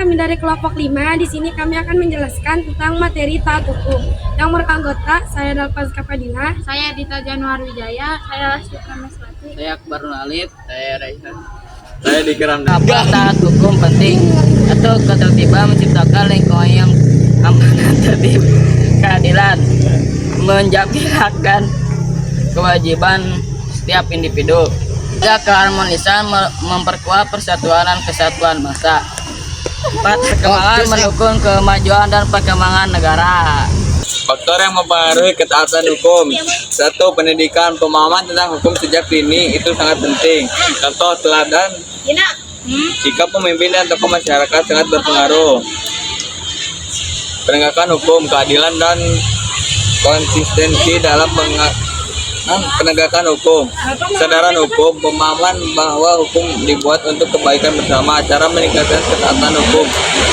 kami dari kelompok 5. Di sini kami akan menjelaskan tentang materi taat hukum. Yang beranggota, saya Dalfaz Kafadila, Saya Dita Januar Wijaya, saya Lesti Prameswati. Saya Akbar Nuralif. Saya Raihan. Saya Dikram. Apa taat hukum penting atau ketertiban menciptakan lingkungan yang aman dan tertib, keadilan, menjaga hak dan kewajiban setiap individu. Tiga, keharmonisan memperkuat persatuan dan kesatuan bangsa. 4, perkembangan mendukung kemajuan dan perkembangan negara. Faktor yang mempengaruhi ketaatan hukum. 1. Pendidikan, pemahaman tentang hukum sejak dini itu sangat penting. Contoh teladan, sikap pemimpin dan tokoh masyarakat sangat berpengaruh. Penegakan hukum, keadilan dan konsistensi dalam penegakan hukum. Kesadaran hukum, pemahaman bahwa hukum dibuat untuk kebaikan bersama. Cara meningkatkan ketaatan hukum,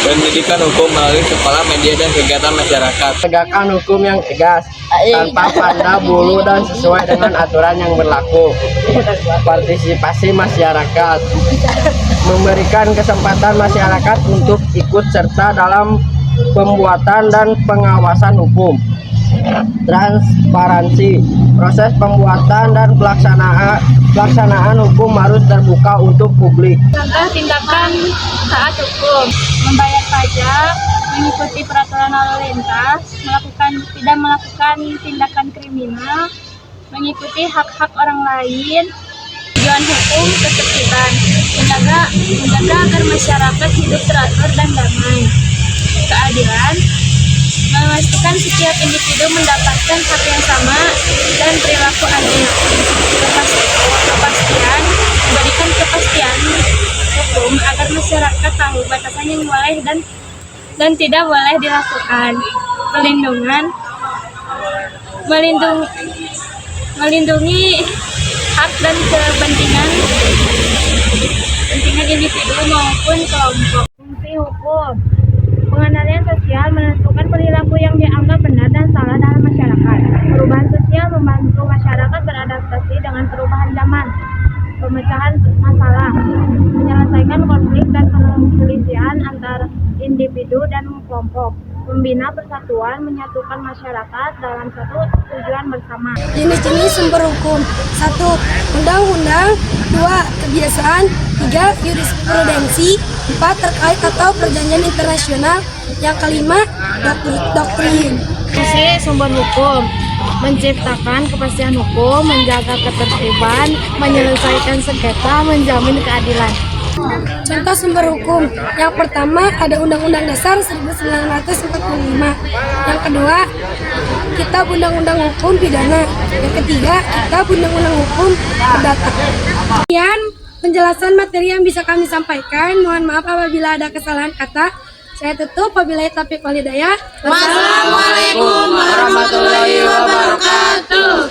pendidikan hukum melalui sekolah, media, dan kegiatan masyarakat. Tegakkan hukum yang tegas, tanpa pandang bulu dan sesuai dengan aturan yang berlaku. Partisipasi masyarakat, memberikan kesempatan masyarakat untuk ikut serta dalam pembuatan dan pengawasan hukum. Transparansi, proses pembuatan dan pelaksanaan hukum harus terbuka untuk publik. Contoh tindakan taat hukum: membayar pajak, mengikuti peraturan lalu lintas, tidak melakukan tindakan kriminal, mengikuti hak-hak orang lain. Tujuan hukum ketertiban, menjaga agar masyarakat hidup teratur dan damai. Keadilan, memastikan setiap individu mendapatkan hak yang sama dan perilaku adil. Kepastian, memberikan kepastian hukum agar masyarakat tahu batasan yang boleh dan tidak boleh dilakukan. Perlindungan, melindungi hak dan kepentingan individu maupun kelompok. Fungsi hukum: pengendalian sosial, menentukan perilaku yang dianggap benar dan salah dalam masyarakat. Perubahan sosial, membantu masyarakat beradaptasi dengan perubahan zaman. Pemecahan masalah, menyelesaikan konflik dan perselisihan antara individu dan kelompok. Membina persatuan, menyatukan masyarakat dalam satu tujuan bersama. Jenis-jenis sumber hukum: 1. Undang-undang. 2. Kebiasaan. 3. Jurisprudensi. 4. Terkait atau perjanjian internasional. Yang kelima, doktrin. Fungsi sumber hukum: menciptakan kepastian hukum, menjaga ketertiban, menyelesaikan sengketa, menjamin keadilan. Contoh sumber hukum: yang pertama ada Undang-Undang Dasar 1945. Yang kedua, Kitab Undang-Undang Hukum Pidana. Yang ketiga, Kitab Undang-Undang Hukum Perdata. Sekian penjelasan materi yang bisa kami sampaikan. Mohon maaf apabila ada kesalahan kata. Saya tutup. Wabillahi taufiq wal hidayah. Wassalamualaikum warahmatullahi wabarakatuh.